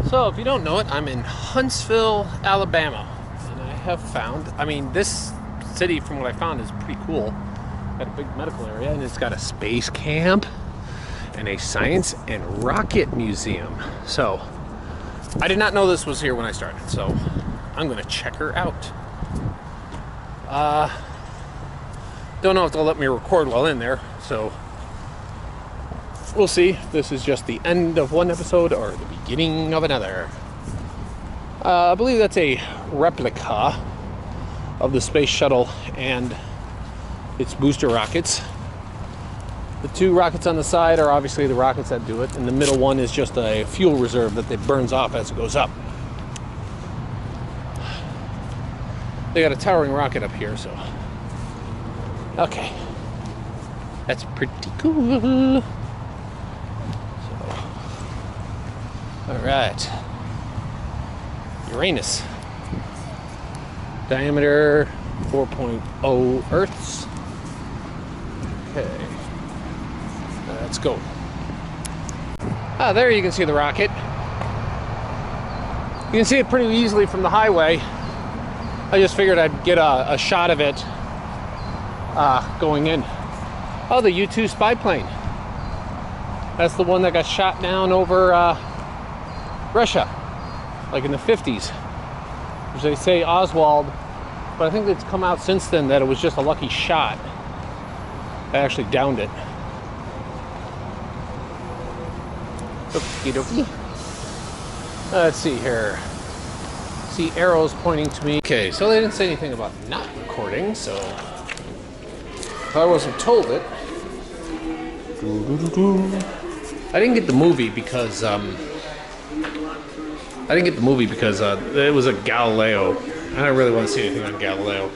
So, if you don't know it, I'm in Huntsville, Alabama. And I have found, this city, from what I found, is pretty cool. Got a big medical area, and it's got a space camp and a science and rocket museum. So, I did not know this was here when I started, so I'm going to check her out. Don't know if they'll let me record while in there, so we'll see if this is just the end of one episode or the beginning of another. I believe that's a replica of the space shuttle and its booster rockets. The two rockets on the side are obviously the rockets that do it, and the middle one is just a fuel reserve that it burns off as it goes up. They got a towering rocket up here, so okay, that's pretty cool. All right, Uranus, diameter 4.0 Earths. Okay, let's go. There you can see the rocket. You can see it pretty easily from the highway. I just figured I'd get a shot of it going in. Oh, the U-2 spy plane. That's the one that got shot down over Russia, like in the 50s. Which they say Oswald, but I think it's come out since then that it was just a lucky shot. I actually downed it. Okie dokie. Let's see here. See arrows pointing to me. Okay, so they didn't say anything about not recording, so if I wasn't told it. I didn't get the movie because it was a Galileo. I don't really want to see anything on Galileo.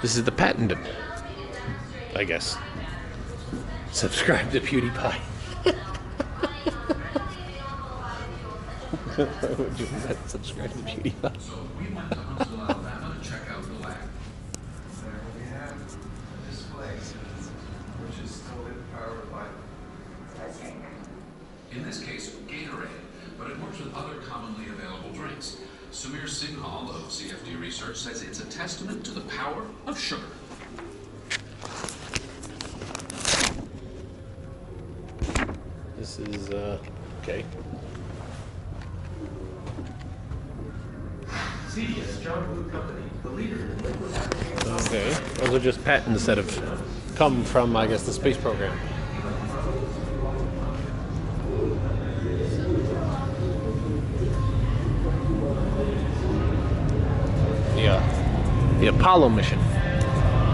This is the patented, I guess. Subscribe to PewDiePie. Would you subscribe to PewDiePie? So we went to Huntsville, Alabama to check out the lab. There we have a display, which is still powered by, in this case, Gatorade, but it works with other commonly available drinks. Samir Singhal of CFD Research says it's a testament to the power of sugar. This is, okay. CDS, John Food Company, the leader in liquid application. Okay, those are just patents that have come from, I guess, the space program. The Apollo mission.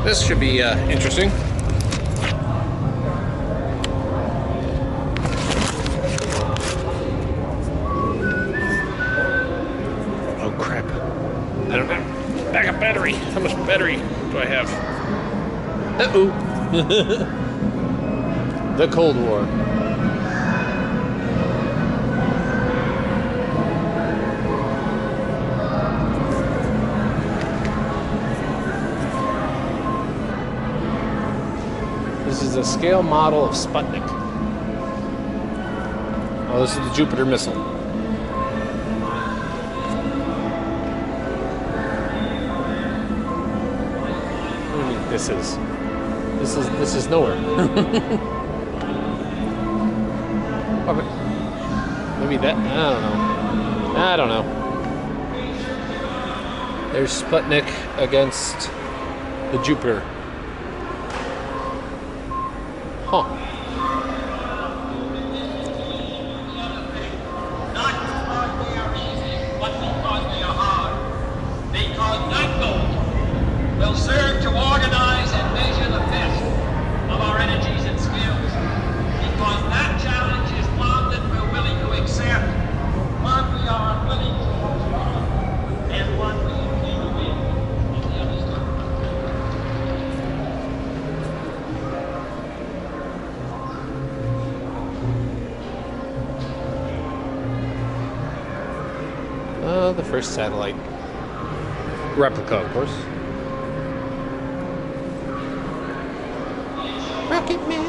This should be interesting. Oh crap. I don't have backup battery. How much battery do I have? Uh-oh. The Cold War. This is a scale model of Sputnik. Oh, this is the Jupiter missile. What do you mean this is nowhere. Oh, maybe that, I don't know. There's Sputnik against the Jupiter. Huh. Not because they are easy, but because they are hard. Because that goal will serve to organize and measure the best of our energies and skills. Because that challenge is one that we're willing to accept, one we are unwilling to postpone, and one we intend to win on the other side. The first satellite replica, of course. Rocket Man.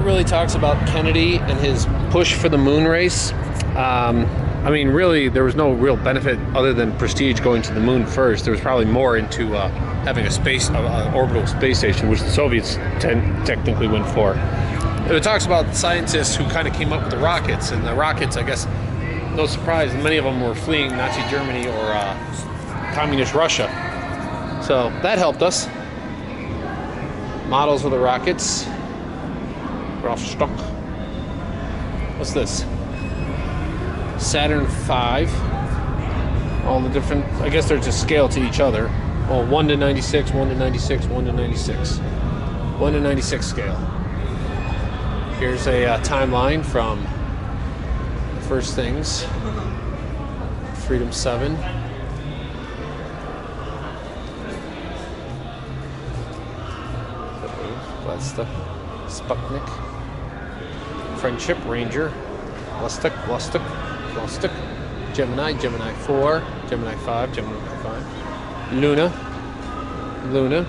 really talks about Kennedy and his push for the moon race. I mean, really, there was no real benefit other than prestige going to the moon first. There was probably more into having a orbital space station, which the Soviets technically went for. It talks about scientists who kind of came up with the rockets, and the rockets, I guess, no surprise, many of them were fleeing Nazi Germany or communist Russia. So that helped us. Models of the rockets. We're all stuck. What's this? Saturn V. All the different, I guess they're just scale to each other. Oh, 1 to 96, 1 to 96, 1 to 96. 1 to 96 scale. Here's a timeline from the first things. Freedom 7. That's the Sputnik. Friendship, Ranger. Vostok, Gemini, Gemini 4, Gemini 5, Gemini 5. Luna.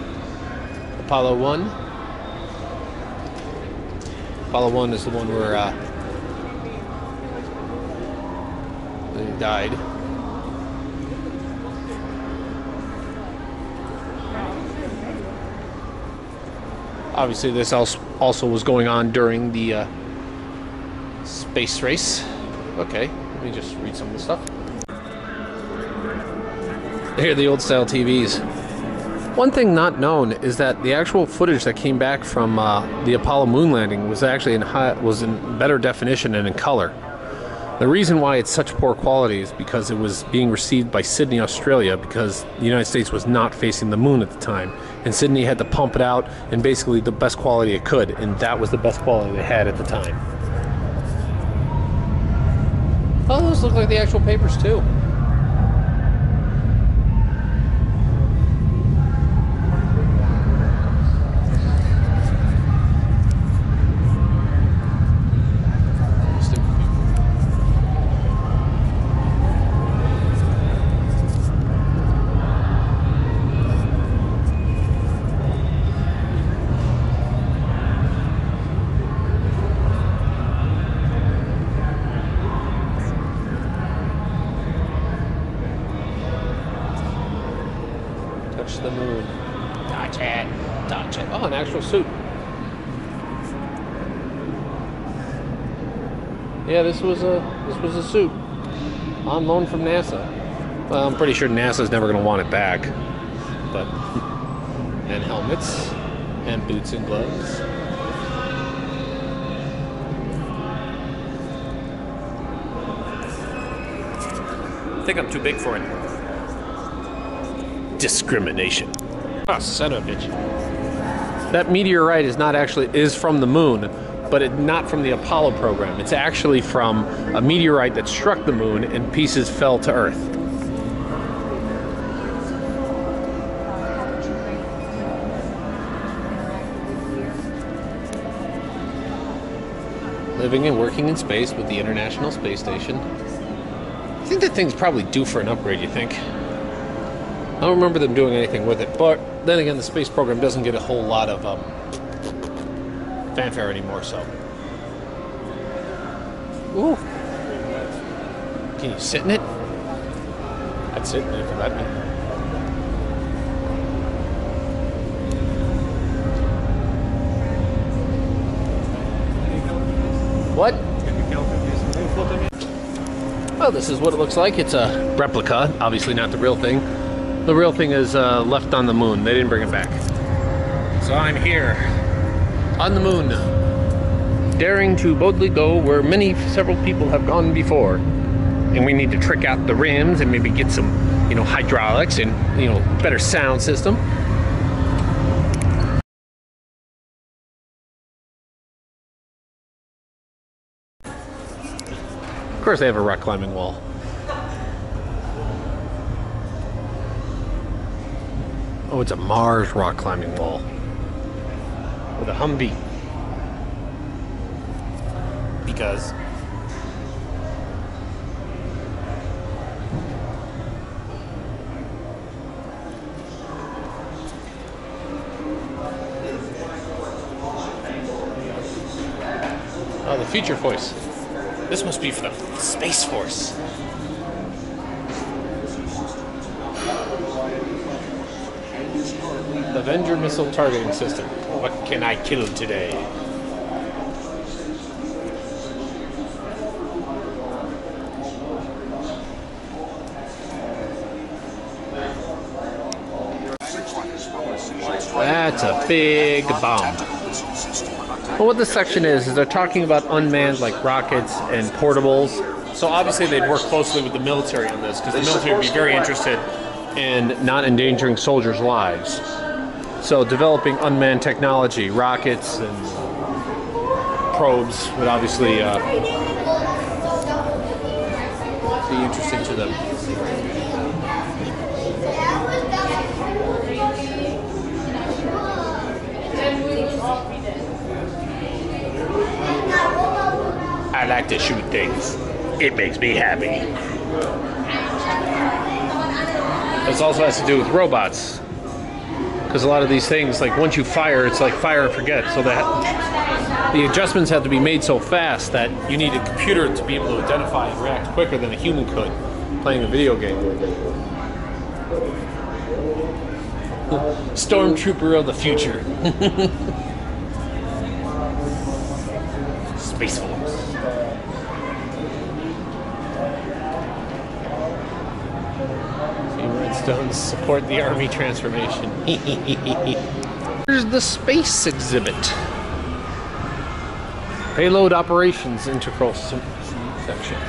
Apollo 1. Apollo 1 is the one where they died. Obviously, this also was going on during the space race. Okay, let me just read some of the stuff. Here are the old style TVs. One thing not known is that the actual footage that came back from the Apollo moon landing was actually in better definition and in color. The reason why it's such poor quality is because it was being received by Sydney, Australia, because the United States was not facing the moon at the time. And Sydney had to pump it out in basically the best quality it could, and that was the best quality they had at the time. Oh, those look like the actual papers too. The moon. Touch it. Oh, an actual suit. Yeah, this was a suit on loan from NASA. Well, I'm pretty sure NASA's never going to want it back. But and helmets and boots and gloves. I think I'm too big for it. Discrimination. Ah, son of a bitch. That meteorite is from the moon, but not from the Apollo program. It's actually from a meteorite that struck the moon and pieces fell to Earth. Living and working in space with the International Space Station. I think that thing's probably due for an upgrade, you think? I don't remember them doing anything with it, but then again, the space program doesn't get a whole lot of fanfare anymore, so. Ooh. Can you sit in it? I'd sit in it if you let me. What? Well, this is what it looks like. It's a replica, obviously not the real thing. The real thing is left on the moon. They didn't bring it back. So I'm here on the moon, daring to boldly go where several people have gone before. And we need to trick out the rims and maybe get some, hydraulics and, better sound system. Of course they have a rock climbing wall. Oh, it's a Mars rock climbing wall with a Humvee. Because future voice. This must be for the Space Force. Avenger missile targeting system. What can I kill today? That's a big bomb. Well, what this section is they're talking about unmanned like rockets and portables. So obviously they'd work closely with the military on this because the military would be very interested in not endangering soldiers' lives. So developing unmanned technology, rockets and probes would obviously be interesting to them. I like to shoot things. It makes me happy. This also has to do with robots. Because a lot of these things, like once you fire, it's like fire and forget. So that the adjustments have to be made so fast that you need a computer to be able to identify and react quicker than a human could playing a video game. Stormtrooper of the future. Space Force. Redstones support the army transformation. Here's the space exhibit. Payload operations integral section.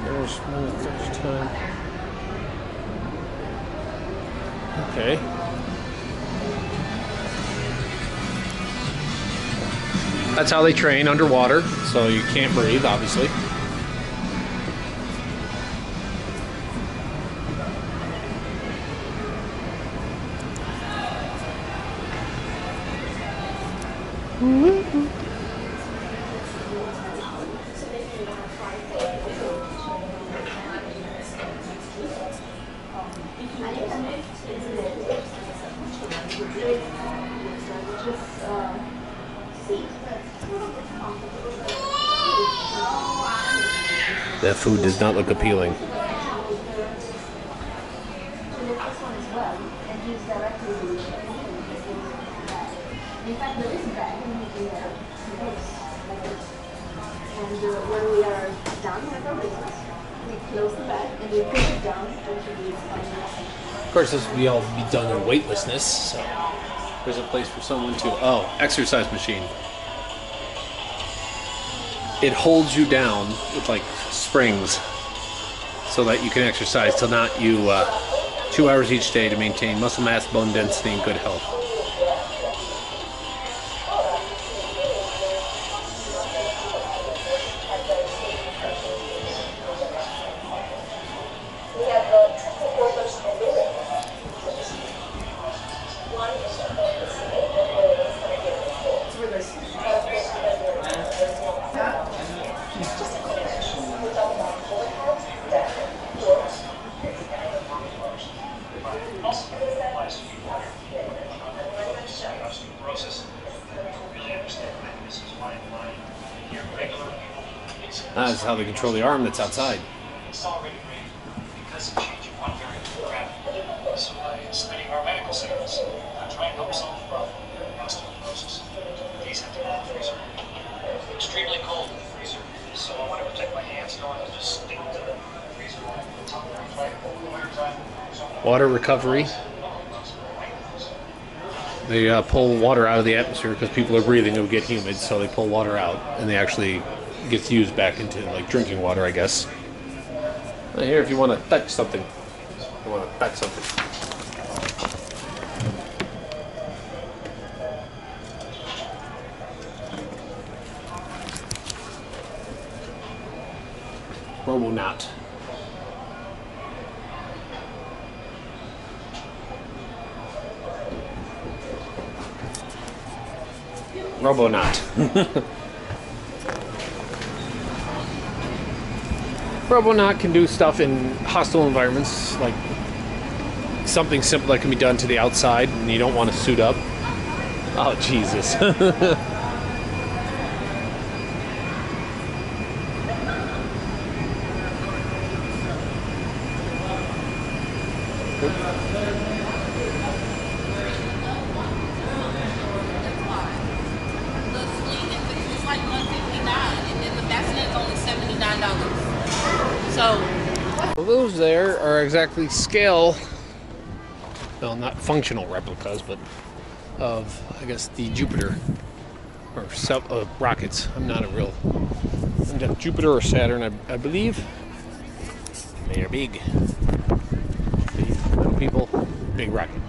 There's time. Okay. That's how they train underwater, so you can't breathe, obviously. That food does not look appealing. When we are done with our business, we close the bag and we put it down until we find nothing. Of course, this will all be done in weightlessness, so there's a place for someone to... Oh, exercise machine. It holds you down with, like, springs so that you can exercise till not you 2 hours each day to maintain muscle mass, bone density, and good health. That's how they control the arm that's outside. It's already made because of changing one variable of gravity. So by splitting our medical signals, I try and help solve the problem. Osteoporosis. These have to go in the freezer. Extremely cold in the freezer. So I want to protect my hands. Don't want to just stick to the freezer. Water recovery. They pull water out of the atmosphere because people are breathing. It would get humid, so they pull water out, and they actually gets used back into like drinking water, I guess. Here, if you want to touch something, you want to touch something. Robonaut. Robonaut. Robonaut can do stuff in hostile environments, like something simple that can be done to the outside and you don't want to suit up. Oh, Jesus. It's like $159, and then the bassinet's only $79. So well, those there are exactly scale, well, not functional replicas, but of, I guess, the Jupiter or rockets. I'm not a real Jupiter or Saturn, I believe. They are big. Big little people, big rocket.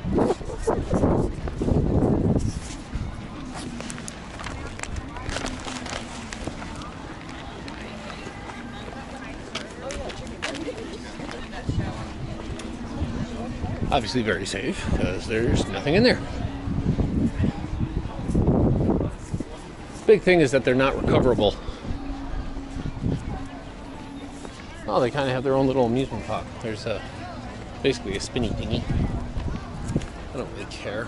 Obviously very safe, because there's nothing in there. Big thing is that they're not recoverable. Oh, they kind of have their own little amusement park. There's basically a spinny thingy. I don't really care.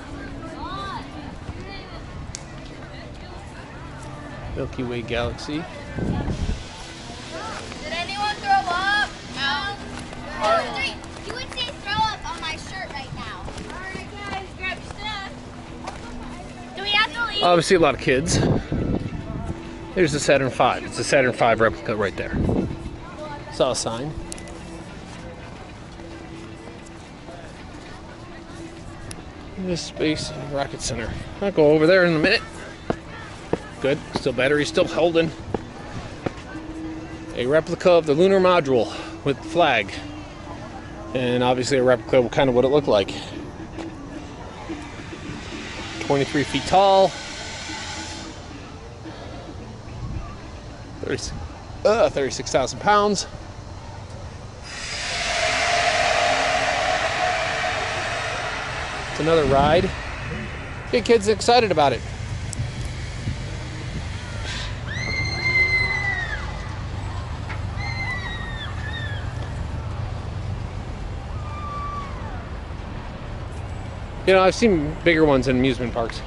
Milky Way galaxy. Did anyone throw up? No. You would say throw up on my shirt right now. Alright guys, grab your stuff. Do we have to leave? Obviously a lot of kids. There's the Saturn V. It's a Saturn V replica right there. Saw a sign. This Space and Rocket Center. I'll go over there in a minute. Good. Still battery still holding. A replica of the lunar module with the flag. And obviously a replica of kind of what it looked like. 23 feet tall. 36,000 pounds. It's another ride. Get kids excited about it. You know, I've seen bigger ones in amusement parks.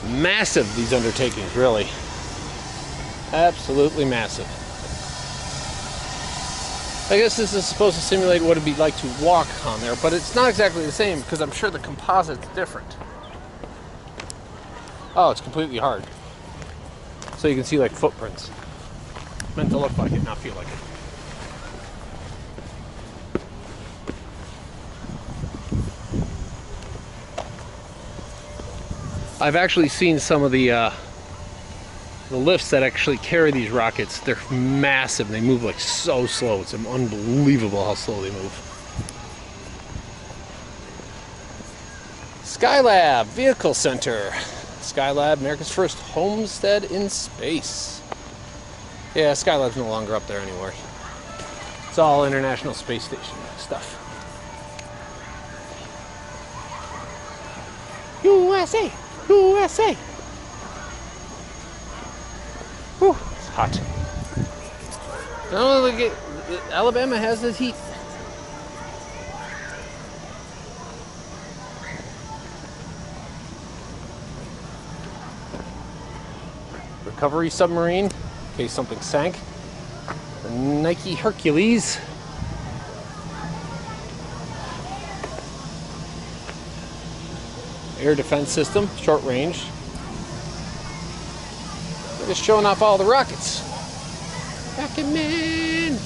Massive, these undertakings, really. Absolutely massive. I guess this is supposed to simulate what it'd be like to walk on there, but it's not exactly the same because I'm sure the composite's different. Oh, it's completely hard. So you can see like footprints. Meant to look like it, not feel like it. I've actually seen some of the lifts that actually carry these rockets. They're massive. They move like so slow. It's unbelievable how slow they move. Skylab Vehicle Center. Skylab, America's first homestead in space. Yeah, Skylab's no longer up there anymore. It's all International Space Station stuff. USA! USA! Whew, it's hot. No, Alabama has this heat. Recovery submarine, in case something sank. The Nike Hercules. Air defense system, short range. They're just showing off all the rockets. Rocket Man!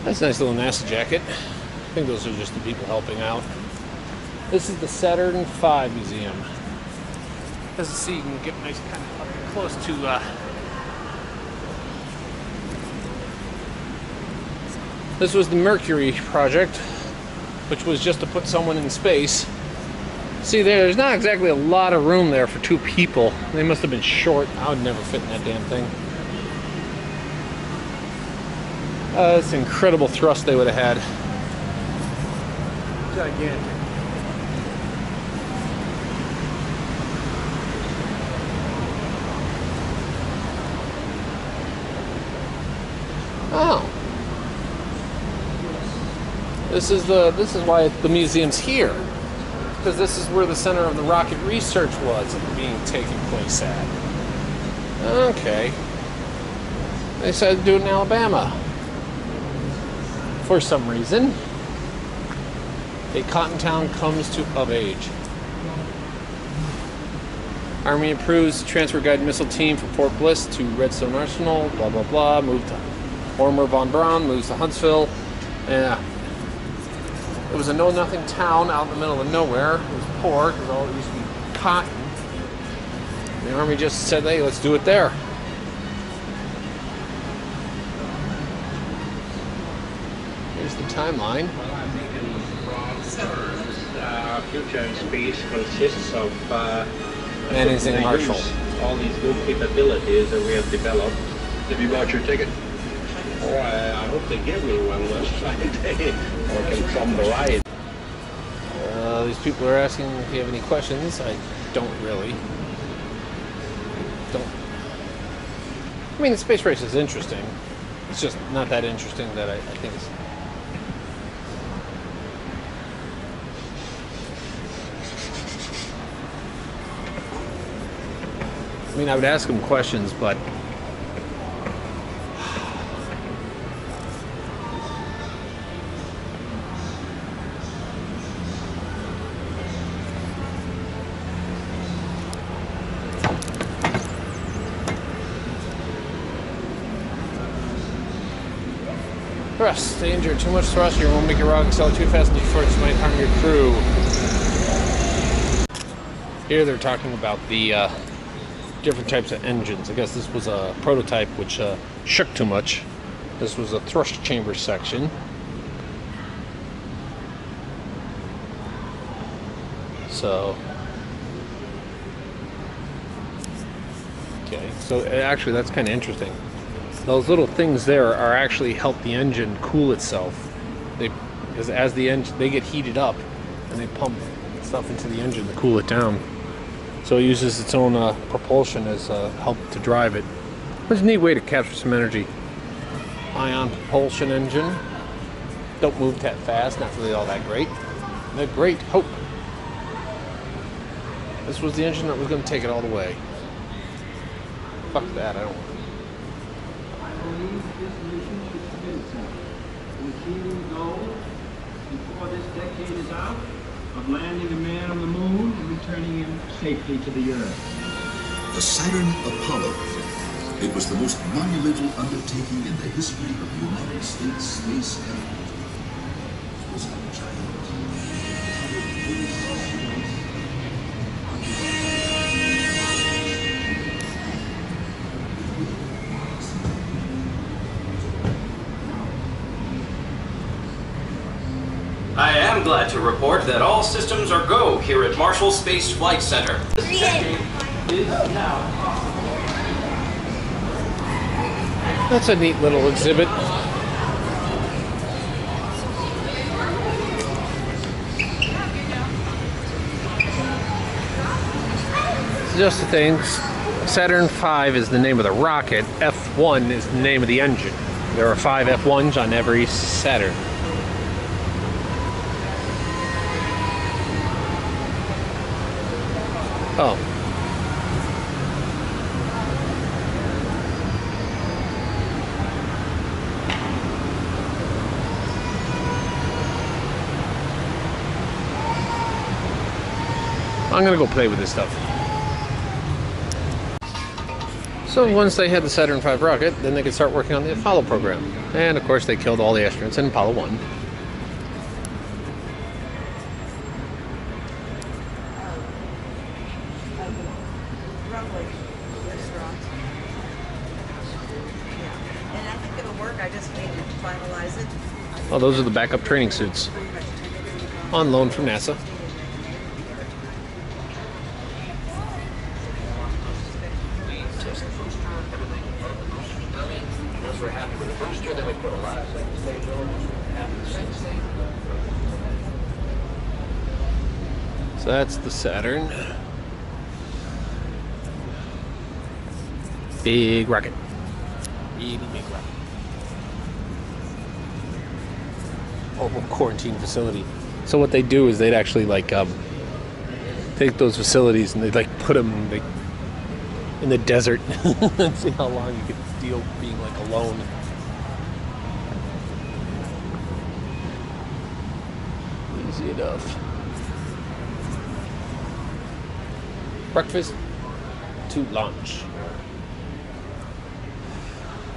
That's a nice little NASA jacket. I think those are just the people helping out. This is the Saturn V Museum. As you see, you can get nice kind of up close to this was the Mercury project, which was just to put someone in space. See, there's not exactly a lot of room there for two people. They must have been short. I would never fit in that damn thing. That's incredible thrust they would have had. Gigantic. Oh. This is why the museum's here. Because this is where the center of the rocket research was being taken place at. Okay. They decided to do it in Alabama. For some reason. A cotton town comes of age. Army approves transfer guide missile team from Fort Bliss to Redstone Arsenal. Blah blah blah. Moved to Ormer von Braun. Moves to Huntsville. Yeah. It was a know-nothing town out in the middle of nowhere. It was poor because all it used to be cotton. The Army just said, "Hey, let's do it there." Here's the timeline. Future in space consists of Anything Marshall. all these good capabilities that we have developed. Have you bought your ticket? Oh, I hope they give me one last Friday, or can come the ride. These people are asking if you have any questions. I don't really. I mean, the space race is interesting. It's just not that interesting that I think it's... I mean, I would ask them questions, but... Thrust, danger, too much thrust, you won't make your rocket accelerate too fast and too far, this might harm your crew. Here they're talking about the different types of engines. I guess this was a prototype which shook too much. This was a thrust chamber section. So, okay, so actually that's kind of interesting. Those little things there are actually help the engine cool itself. Because as the engine, they get heated up and they pump stuff into the engine to cool it down. So it uses its own propulsion as help to drive it. It's a neat way to capture some energy. Ion propulsion engine. Don't move that fast, not really all that great. The Great Hope. This was the engine that was going to take it all the way. Fuck that, I don't want it. I believe this mission should commit itself to achieving the goal before this decade is out of landing a man on the moon and returning him safely to the Earth. The Saturn Apollo. It was the most monumental undertaking in the history of the United States space effort. It was a giant. I am glad to report that all systems are go here at Marshall Space Flight Center. This decade is now. That's a neat little exhibit. Just the things. Saturn V is the name of the rocket. F1 is the name of the engine. There are 5 F1s on every Saturn. Oh. I'm gonna go play with this stuff. So once they had the Saturn V rocket, then they could start working on the Apollo program. And of course they killed all the astronauts in Apollo 1. Roughly. Restaurants. Yeah. And I think it'll work. I just need to finalize it. Oh, those are the backup training suits. On loan from NASA. So that's the Saturn. Big rocket. Really big rocket. Mobile quarantine facility. So what they do is they'd actually like take those facilities and they'd like put them, they in the desert and see how long you could deal being like alone. Easy enough. Breakfast to lunch.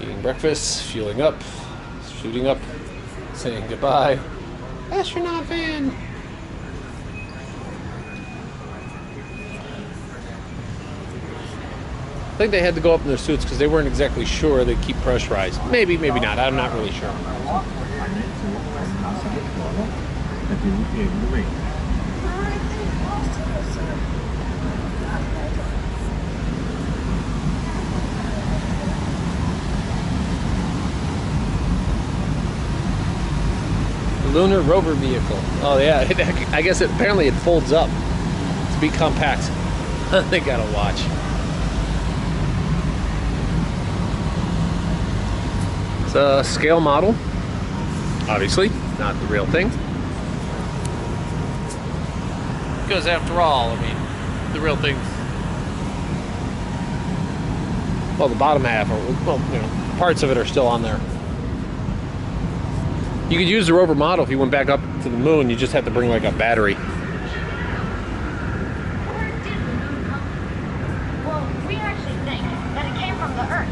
Eating breakfast, fueling up, shooting up, saying goodbye. Astronaut van! I think they had to go up in their suits because they weren't exactly sure they'd keep pressurized. Maybe, maybe not. I'm not really sure. Lunar rover vehicle. Oh yeah, I guess apparently it folds up to be compact. They gotta watch. It's a scale model, obviously, not the real thing. Because after all, I mean, the real thing. Well, the bottom half, or well, you know, parts of it are still on there. You could use the rover model if you went back up to the moon. You just have to bring like a battery. Well, we actually think that it came from the Earth.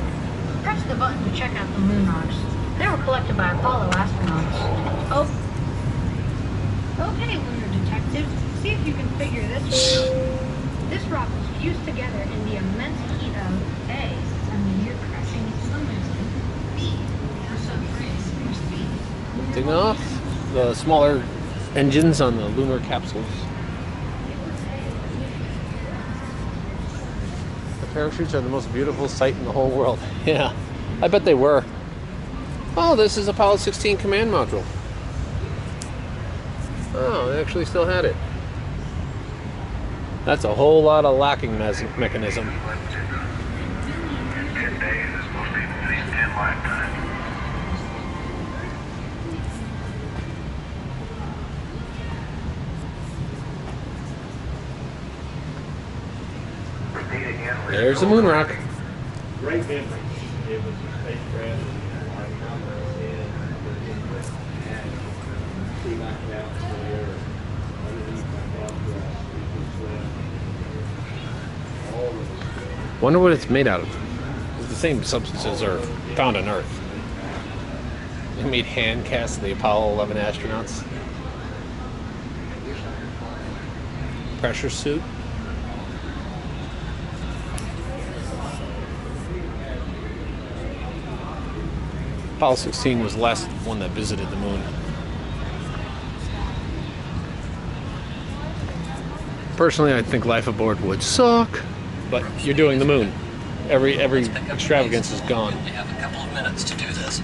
Press the button to check out the moon rocks. They were collected by Apollo astronauts. Oh. Okay, lunar detectives. See if you can figure this one out. This rock was fused together in the immense heat of A, a meteor crashing somewhere, B, for some rays, Lifting off the smaller engines on the lunar capsules. The parachutes are the most beautiful sight in the whole world. Yeah, I bet they were. Oh, this is Apollo 16 command module. Oh, they actually still had it. That's a whole lot of locking mechanism. In 10 days, it's supposed to be at least 10 lifetimes. Repeat again. There's the moon rock. Great memory. It was a spacecraft. See my couch there, underneath my mattress, all of it. Wonder what it's made out of. It's the same substances are found on Earth. They made hand casts of the Apollo 11 astronauts. Pressure suit. Apollo 16 was the last one that visited the moon. Personally, I think life aboard would suck, but you're doing the moon. Every extravagance is gone. You have a couple of minutes to do this.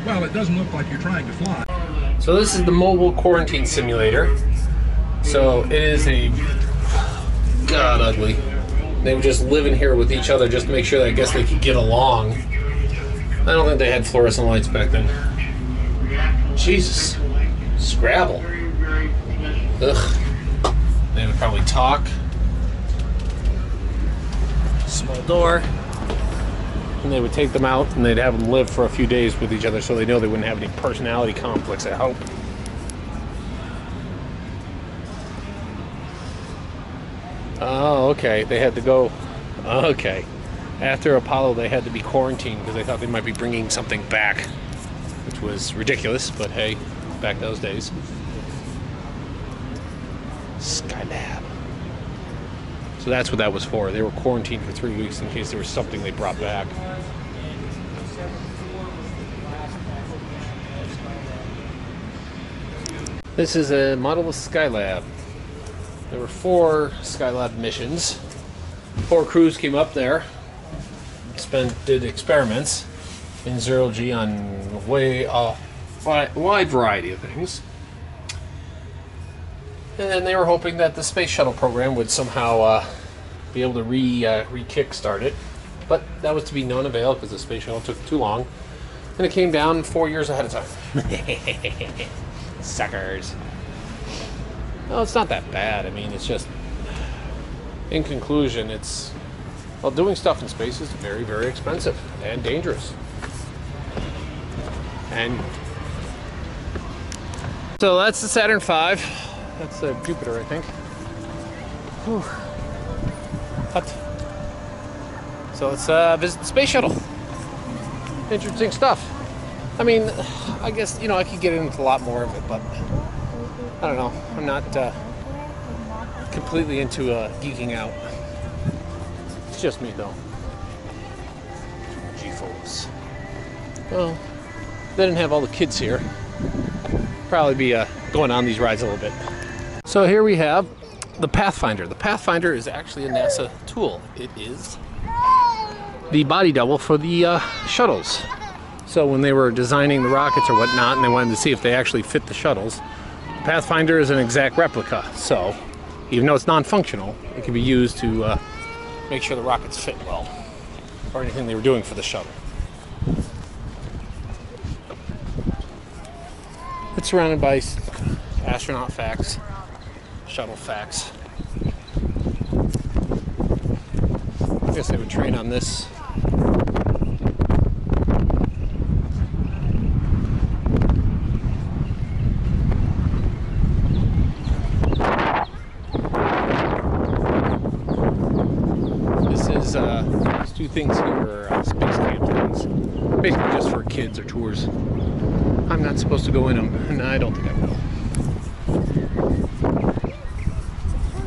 Well, it doesn't look like you're trying to fly. So this is the mobile quarantine simulator. So it is a god ugly. They were just living here with each other just to make sure that I guess they could get along. I don't think they had fluorescent lights back then. Jesus. Scrabble. Ugh. They would probably talk. Small door. And they would take them out and they'd have them live for a few days with each other so they know they wouldn't have any personality conflicts, I hope. Oh, okay. They had to go. Okay. After Apollo, they had to be quarantined because they thought they might be bringing something back, which was ridiculous, but hey, back those days. Skylab. So that's what that was for. They were quarantined for 3 weeks in case there was something they brought back. This is a model of Skylab. There were 4 Skylab missions. 4 crews came up there, did experiments in 0G on a wide variety of things. And they were hoping that the space shuttle program would somehow be able to re-kickstart it. But that was to be no avail because the space shuttle took too long. And it came down 4 years ahead of time. Suckers. Well, it's not that bad. I mean, it's just, in conclusion, it's Well, doing stuff in space is very, very expensive and dangerous. And so that's the Saturn V. That's the Jupiter, I think. Whew. Hot. So let's visit the space shuttle. Interesting stuff. I mean, I guess, you know, I could get into a lot more of it, but I don't know. I'm not completely into geeking out. It's just me, though. G-folks. Well, they didn't have all the kids here. Probably be going on these rides a little bit. So here we have the Pathfinder. The Pathfinder is actually a NASA tool. It is the body double for the shuttles. So when they were designing the rockets or whatnot, and they wanted to see if they actually fit the shuttles, the Pathfinder is an exact replica. So even though it's non-functional, it can be used to make sure the rockets fit well, or anything they were doing for the shuttle. It's surrounded by astronaut facts, shuttle facts. I guess they would train on this. These two things here are space camp things. Basically just for kids or tours. I'm not supposed to go in them, and I don't think I will.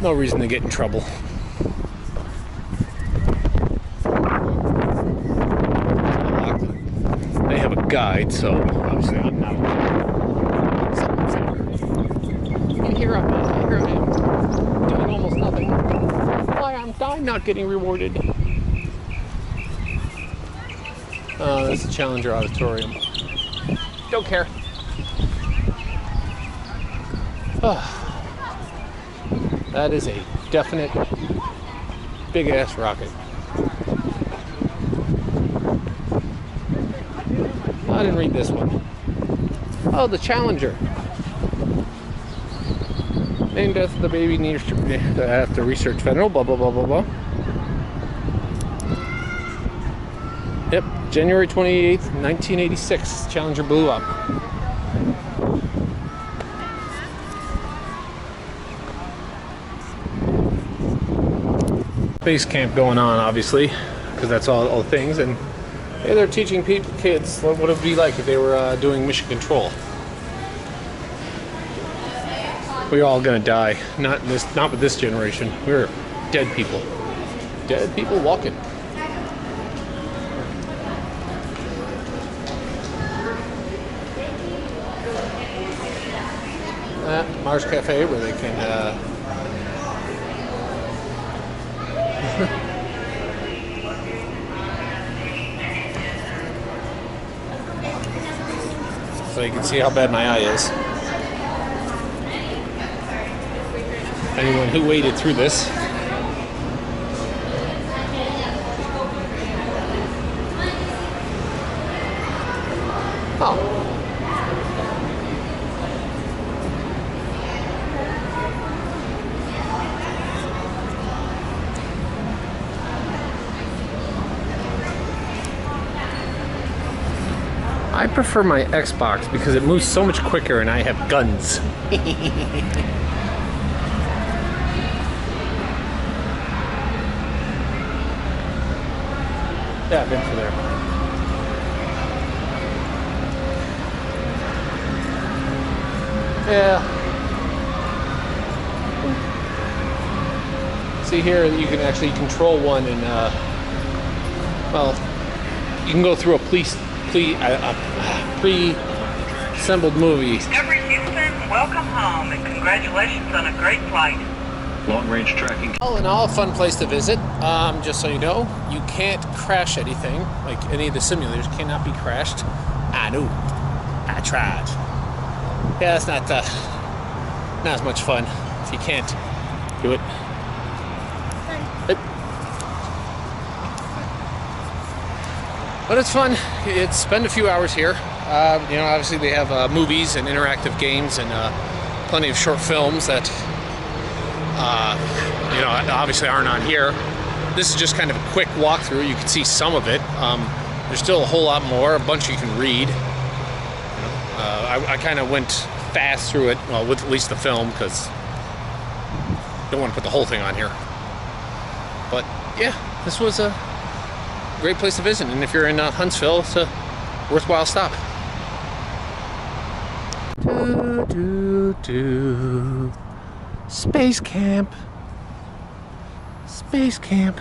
No reason to get in trouble. They have a guide, so obviously I'm not. And here I am, doing almost nothing. Why I'm not getting rewarded. That's the Challenger Auditorium. Don't care. That is a definite big ass rocket. I didn't read this one. Oh, the Challenger. Named after the baby after Research Federal, blah blah blah blah blah. Yep, January 28th, 1986, Challenger blew up. Space camp going on, obviously, because that's all the things, and yeah, they're teaching kids what it would be like if they were doing mission control. We're all gonna die, not with this generation. We're dead people walking. Mars Cafe, where they can so you can see how bad my eye is. Anyone who waded through this. Oh. I prefer my Xbox because it moves so much quicker and I have guns. Yeah, I've been through there. Yeah. See here, you can actually control one and, well, you can go through a pre-assembled movie. Discovery Houston, welcome home and congratulations on a great flight. Long-range tracking. All in all, a fun place to visit. Just so you know, you can't crash anything. Like any of the simulators cannot be crashed. I know. I tried. Yeah, it's not as much fun if you can't do it. But it's fun. It's spend a few hours here. You know, obviously they have movies and interactive games and plenty of short films that you know, obviously aren't on here. this is just kind of a quick walkthrough. You can see some of it. There's still a whole lot more, a bunch you can read. I kind of went fast through it, well, with at least the film, because I don't want to put the whole thing on here. But yeah, this was a great place to visit, and if you're in Huntsville, it's a worthwhile stop. Space camp. Space camp.